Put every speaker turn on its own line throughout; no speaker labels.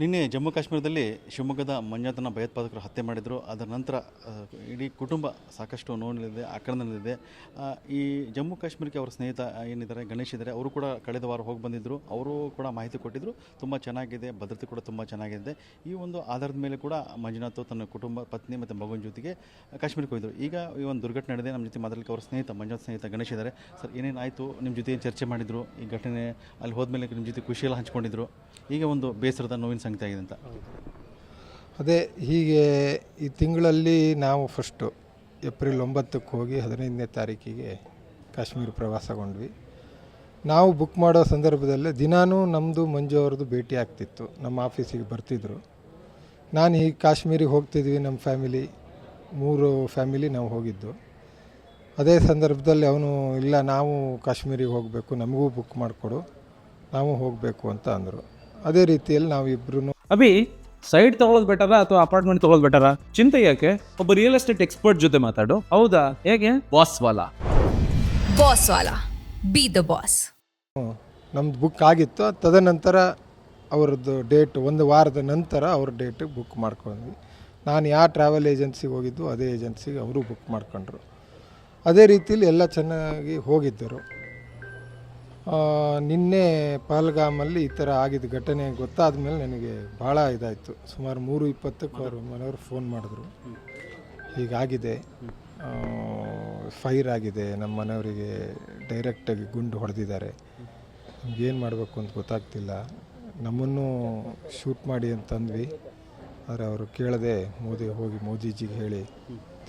ನಿನ್ನೆ ಜಮ್ಮು ಕಾಶ್ಮೀರದಲ್ಲಿ ಶಿವಮೊಗ್ಗದ ಮಂಜುನಾಥನ ಭಯೋತ್ಪಾದಕರು ಹತ್ಯೆ ಮಾಡಿದರು. ಅದರ ನಂತರ ಇಡೀ ಕುಟುಂಬ ಸಾಕಷ್ಟು ನೋವಿನಲ್ಲಿದೆ, ಆಕ್ರಂದನಲ್ಲಿದೆ. ಈ ಜಮ್ಮು ಕಾಶ್ಮೀರಕ್ಕೆ ಅವರ ಸ್ನೇಹಿತ ಏನಿದ್ದಾರೆ ಗಣೇಶ್ ಇದ್ದಾರೆ, ಅವರು ಕೂಡ ಕಳೆದ ವಾರ ಹೋಗಿ ಬಂದಿದ್ದರು. ಅವರು ಕೂಡ ಮಾಹಿತಿ ಕೊಟ್ಟಿದ್ದರು, ತುಂಬ ಚೆನ್ನಾಗಿದೆ, ಭದ್ರತೆ ಕೂಡ ತುಂಬ ಚೆನ್ನಾಗಿದೆ. ಈ ಒಂದು ಆಧಾರದ ಮೇಲೆ ಕೂಡ ಮಂಜುನಾಥ್ ತನ್ನ ಕುಟುಂಬ, ಪತ್ನಿ ಮತ್ತು ಮಗುವಿನ ಜೊತೆಗೆ ಕಾಶ್ಮೀರಕ್ಕೆ ಹೋಗಿದ್ದರು. ಈಗ ಈ ಒಂದು ದುರ್ಘಟನೆ ನಡೆದಿದೆ. ನಮ್ಮ ಜೊತೆ ಮಾತಾಡಲಿಕ್ಕೆ ಅವರ ಮಂಜುನಾಥ್ ಸ್ನೇಹಿತ ಗಣೇಶ್ ಇದ್ದಾರೆ. ಸರ್, ಏನೇನಾಯಿತು? ನಿಮ್ಮ ಜೊತೆ ಏನು ಚರ್ಚೆ ಮಾಡಿದರು? ಈ ಘಟನೆ ಅಲ್ಲಿ ಹೋದ್ಮೇಲೆ ನಿಮ್ಮ ಜೊತೆ ಖುಷಿಯೆಲ್ಲ ಹಂಚ್ಕೊಂಡಿದ್ರು. ಈಗ ಒಂದು ಬೇಸರದ ನೋವಿನ ಸಂಗತಿ ಆಗಿದೆ ಅಂತ.
ಅದೇ ಹೀಗೆ ಈ ತಿಂಗಳಲ್ಲಿ ನಾವು ಫಸ್ಟು ಏಪ್ರಿಲ್ 9ಕ್ಕೆ ಹೋಗಿ 15ನೇ ತಾರೀಕಿಗೆ ಕಾಶ್ಮೀರ ಪ್ರವಾಸಗೊಂಡ್ವಿ. ನಾವು ಬುಕ್ ಮಾಡೋ ಸಂದರ್ಭದಲ್ಲೇ ದಿನಾನೂ ನಮ್ಮದು ಮಂಜು ಅವ್ರದ್ದು ಭೇಟಿ ಆಗ್ತಿತ್ತು. ನಮ್ಮ ಆಫೀಸಿಗೆ ಬರ್ತಿದ್ರು. ನಾನು ಹೀಗೆ ಕಾಶ್ಮೀರಿಗೆ ಹೋಗ್ತಿದ್ವಿ, ನಮ್ಮ ಫ್ಯಾಮಿಲಿ 3 ಫ್ಯಾಮಿಲಿ ನಾವು ಹೋಗಿದ್ದು. ಅದೇ ಸಂದರ್ಭದಲ್ಲಿ ಅವನು ಇಲ್ಲ, ನಾವು ಕಾಶ್ಮೀರಿಗೆ ಹೋಗಬೇಕು, ನಮಗೂ ಬುಕ್ ಮಾಡಿಕೊಡು, ನಾವು ಹೋಗಬೇಕು ಅಂತ ಅಂದರು. ಅದೇ ರೀತಿಯಲ್ಲಿ ನಾವಿಬ್ರು
ಅಭಿ ಸೈಡ್ ತಗೊಳ್ಳೋದು ಬೆಟರಾ ಅಥವಾ ಅಪಾರ್ಟ್ಮೆಂಟ್ ತಗೊಳ್ಳೋದು ಬೆಟರಾ? ಚಿಂತೆ ಯಾಕೆ? ಒಬ್ಬ ರಿಯಲ್ ಎಸ್ಟೇಟ್ ಎಕ್ಸ್ಪರ್ಟ್ ಜೊತೆ ಮಾತಾಡು. ಹೌದಾ? ಹೇಗೆ? Boss Vala
B the boss.
ನಮ್ದು ಬುಕ್ ಆಗಿತ್ತು. ತದನಂತರ ಅವ್ರದ್ದು ಡೇಟ್ 1 ವಾರದ ನಂತರ ಅವ್ರ ಡೇಟಿಗೆ ಬುಕ್ ಮಾಡ್ಕೊಂಡ್ವಿ. ನಾನು ಯಾವ ಟ್ರಾವೆಲ್ ಏಜೆನ್ಸಿಗೆ ಹೋಗಿದ್ದು ಅದೇ ಏಜೆನ್ಸಿಗೆ ಅವರು ಬುಕ್ ಮಾಡ್ಕೊಂಡ್ರು. ಅದೇ ರೀತಿಯಲ್ಲಿ ಎಲ್ಲ ಚೆನ್ನಾಗಿ ಹೋಗಿದ್ದರು. ನಿನ್ನೆ ಪಹಲ್ಗಾಮಲ್ಲಿ ಈ ಥರ ಆಗಿದ್ದ ಘಟನೆ ಗೊತ್ತಾದ ಮೇಲೆ ನನಗೆ ಭಾಳ ಇದಾಯಿತು. ಸುಮಾರು 3:20ಕ್ಕೆ ಅವರು ಮನೆಯವರು ಫೋನ್ ಮಾಡಿದ್ರು, ಹೀಗಾಗಿದೆ, ಫೈರ್ ಆಗಿದೆ, ನಮ್ಮ ಮನೆಯವರಿಗೆ ಡೈರೆಕ್ಟಾಗಿ ಗುಂಡು ಹೊಡೆದಿದ್ದಾರೆ, ನಮಗೇನು ಮಾಡಬೇಕು ಅಂತ ಗೊತ್ತಾಗ್ತಿಲ್ಲ, ನಮ್ಮನ್ನು ಶೂಟ್ ಮಾಡಿ ಅಂತಂದ್ವಿ. ಆದರೆ ಅವರು ಕೇಳದೆ ಮೋದಿಜಿಗೆ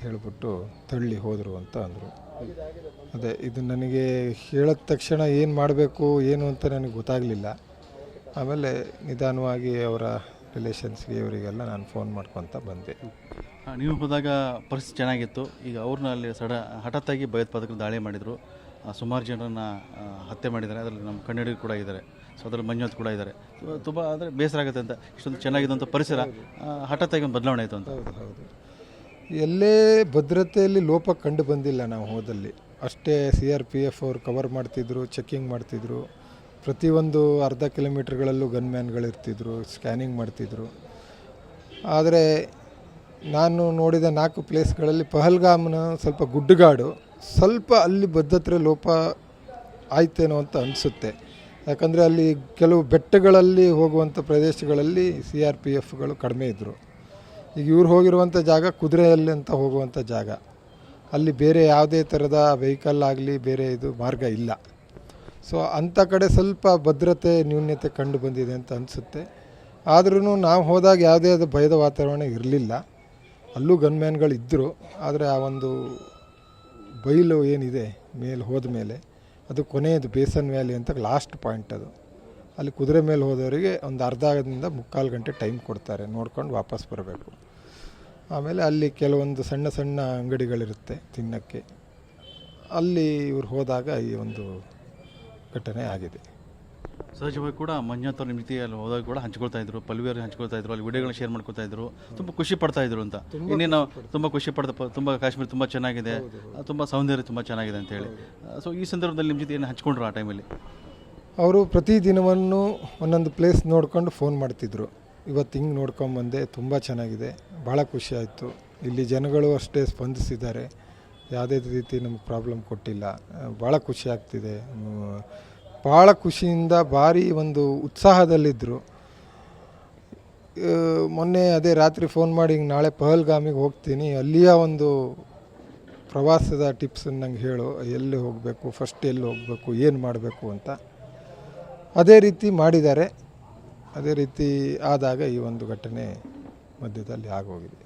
ಹೇಳಿಬಿಟ್ಟು ತಳ್ಳಿ ಹೋದರು ಅಂತ ಅಂದರು. ಅದೇ ಇದು ನನಗೆ ಹೇಳಿದ ತಕ್ಷಣ ಏನು ಮಾಡಬೇಕು ಏನು ಅಂತ ನನಗೆ ಗೊತ್ತಾಗಲಿಲ್ಲ. ಆಮೇಲೆ ನಿಧಾನವಾಗಿ ಅವರ ರಿಲೇಷನ್ಸ್ಗೆ ಇವರಿಗೆಲ್ಲ ನಾನು ಫೋನ್ ಮಾಡ್ಕೊತ ಬಂದೆ.
ನೀವು ಹೋದಾಗ ಪರಿಸ್ಥಿತಿ ಚೆನ್ನಾಗಿತ್ತು. ಈಗ ಅವ್ರನ್ನ ಅಲ್ಲಿ ಹಠಾತ್ತಾಗಿ ಭಯೋತ್ಪಾದಕರು ದಾಳಿ ಮಾಡಿದರು. ಸುಮಾರು ಜನರನ್ನು ಹತ್ಯೆ ಮಾಡಿದ್ದಾರೆ. ಅದರಲ್ಲಿ ನಮ್ಮ ಕನ್ನಡಿಗರು ಕೂಡ ಇದ್ದಾರೆ. ಸೊ ಅದರಲ್ಲಿ ಮಂಜುನಾಥ್ ಕೂಡ ಇದ್ದಾರೆ. ತುಂಬ ಅಂದರೆ ಬೇಸರ ಆಗುತ್ತೆ ಅಂತ. ಇಷ್ಟೊಂದು ಚೆನ್ನಾಗಿದ್ದಂಥ ಪರಿಸರ ಹಠಾತ್ತಾಗಿ ಒಂದು ಬದಲಾವಣೆ ಆಯಿತು ಅಂತ.
ಹೌದು, ಎಲ್ಲೇ ಭದ್ರತೆಯಲ್ಲಿ ಲೋಪ ಕಂಡು ಬಂದಿಲ್ಲ ನಾವು ಹೋದಲ್ಲಿ. ಅಷ್ಟೇ CRPF ಅವರು ಕವರ್ ಮಾಡ್ತಿದ್ರು, ಚೆಕ್ಕಿಂಗ್ ಮಾಡ್ತಿದ್ರು. ಪ್ರತಿಯೊಂದು ಅರ್ಧ ಕಿಲೋಮೀಟ್ರ್ಗಳಲ್ಲೂ ಗನ್ಮ್ಯಾನ್ಗಳಿರ್ತಿದ್ರು, ಸ್ಕ್ಯಾನಿಂಗ್ ಮಾಡ್ತಿದ್ರು. ಆದರೆ ನಾನು ನೋಡಿದ 4 ಪ್ಲೇಸ್ಗಳಲ್ಲಿ ಪಹಲ್ಗಾಮ್ನ ಸ್ವಲ್ಪ ಗುಡ್ಡಗಾಡು, ಸ್ವಲ್ಪ ಅಲ್ಲಿ ಭದ್ರತೆ ಲೋಪ ಆಯ್ತೇನೋ ಅಂತ ಅನಿಸುತ್ತೆ. ಯಾಕಂದರೆ ಅಲ್ಲಿ ಕೆಲವು ಬೆಟ್ಟಗಳಲ್ಲಿ ಹೋಗುವಂಥ ಪ್ರದೇಶಗಳಲ್ಲಿ CRPFಗಳು ಕಡಿಮೆ ಇದ್ದರು. ಈಗ ಇವ್ರು ಹೋಗಿರುವಂಥ ಜಾಗ ಕುದುರೆಯಲ್ಲಿ ಅಂತ ಹೋಗುವಂಥ ಜಾಗ. ಅಲ್ಲಿ ಬೇರೆ ಯಾವುದೇ ಥರದ ವೆಹಿಕಲ್ ಆಗಲಿ ಬೇರೆ ಇದು ಮಾರ್ಗ ಇಲ್ಲ. ಸೊ ಅಂಥ ಕಡೆ ಸ್ವಲ್ಪ ಭದ್ರತೆ ನ್ಯೂನ್ಯತೆ ಕಂಡು ಬಂದಿದೆ ಅಂತ ಅನಿಸುತ್ತೆ. ಆದ್ರೂ ನಾವು ಹೋದಾಗ ಯಾವುದೇ ಭಯದ ವಾತಾವರಣ ಇರಲಿಲ್ಲ. ಅಲ್ಲೂ ಗನ್ಮ್ಯಾನ್ಗಳಿದ್ದರು. ಆದರೆ ಆ ಒಂದು ಬೈಲು ಏನಿದೆ ಮೇಲೆ ಹೋದ ಮೇಲೆ ಅದು ಕೊನೆಯದು ಬೇಸನ್ ವ್ಯಾಲಿ ಅಂತ ಲಾಸ್ಟ್ ಪಾಯಿಂಟ್ ಅದು. ಅಲ್ಲಿ ಕುದುರೆ ಮೇಲೆ ಹೋದವರಿಗೆ ಒಂದು ಅರ್ಧದಿಂದ 3/4 ಗಂಟೆ ಟೈಮ್ ಕೊಡ್ತಾರೆ, ನೋಡ್ಕೊಂಡು ವಾಪಸ್ ಬರಬೇಕು. ಆಮೇಲೆ ಅಲ್ಲಿ ಕೆಲವೊಂದು ಸಣ್ಣ ಸಣ್ಣ ಅಂಗಡಿಗಳಿರುತ್ತೆ ತಿನ್ನೋಕ್ಕೆ. ಅಲ್ಲಿ ಇವ್ರು ಹೋದಾಗ ಈ ಒಂದು ಘಟನೆ ಆಗಿದೆ.
ಸಹಜವಾಗಿ ಕೂಡ ಮಂಜುನಾಥ್ ಅವ್ರ ನಿಮ್ಮ ಜೊತೆ ಅಲ್ಲಿ ಹೋದಾಗ ಕೂಡ ಹಂಚ್ಕೊಳ್ತಾ ಇದ್ರು, ಪಲ್ವಿಯವರು ಹಂಚ್ಕೊಳ್ತಾ ಇದ್ರು, ಅಲ್ಲಿ ವಿಡಿಯೋಗಳನ್ನ ಶೇರ್ ಮಾಡ್ಕೊಳ್ತಾ ಇದ್ರು, ತುಂಬ ಖುಷಿ ಪಡ್ತಾ ಇದ್ರು ಅಂತ. ಇನ್ನೇನು ತುಂಬ ಖುಷಿ ತುಂಬ ಕಾಶ್ಮೀರ ತುಂಬ ಚೆನ್ನಾಗಿದೆ, ತುಂಬ ಸೌಂದರ್ಯ ತುಂಬ ಚೆನ್ನಾಗಿದೆ ಅಂತೇಳಿ. ಸೊ ಈ ಸಂದರ್ಭದಲ್ಲಿ ನಿಮ್ಮ ಜೊತೆ ಏನು ಹಂಚ್ಕೊಂಡ್ರು ಆ ಟೈಮಲ್ಲಿ?
ಅವರು ಪ್ರತಿದಿನವನ್ನು ಒಂದೊಂದು ಪ್ಲೇಸ್ ನೋಡ್ಕೊಂಡು ಫೋನ್ ಮಾಡ್ತಿದ್ರು. ಇವತ್ತು ಹಿಂಗೆ ನೋಡ್ಕೊಂಬಂದೆ, ತುಂಬ ಚೆನ್ನಾಗಿದೆ, ಭಾಳ ಖುಷಿ ಆಯಿತು. ಇಲ್ಲಿ ಜನಗಳು ಅಷ್ಟೇ ಸ್ಪಂದಿಸಿದ್ದಾರೆ, ಯಾವುದೇ ರೀತಿ ನಮ್ಗೆ ಪ್ರಾಬ್ಲಮ್ ಕೊಟ್ಟಿಲ್ಲ, ಭಾಳ ಖುಷಿ ಆಗ್ತಿದೆ. ಭಾಳ ಖುಷಿಯಿಂದ ಭಾರಿ ಒಂದು ಉತ್ಸಾಹದಲ್ಲಿದ್ದರು. ಮೊನ್ನೆ ಅದೇ ರಾತ್ರಿ ಫೋನ್ ಮಾಡಿ ಹಿಂಗೆ ನಾಳೆ ಪಹಲ್ಗಾಮಿಗೆ ಹೋಗ್ತೀನಿ, ಅಲ್ಲಿಯ ಒಂದು ಪ್ರವಾಸದ ಟಿಪ್ಸನ್ನು ನಂಗೆ ಹೇಳು, ಎಲ್ಲಿ ಹೋಗಬೇಕು, ಫಸ್ಟ್ ಎಲ್ಲಿ ಹೋಗಬೇಕು, ಏನು ಮಾಡಬೇಕು ಅಂತ. ಅದೇ ರೀತಿ ಮಾಡಿದ್ದಾರೆ. ಅದೇ ರೀತಿ ಆದಾಗ ಈ ಒಂದು ಘಟನೆ ಮಧ್ಯದಲ್ಲಿ ಆಗೋಗಿದೆ.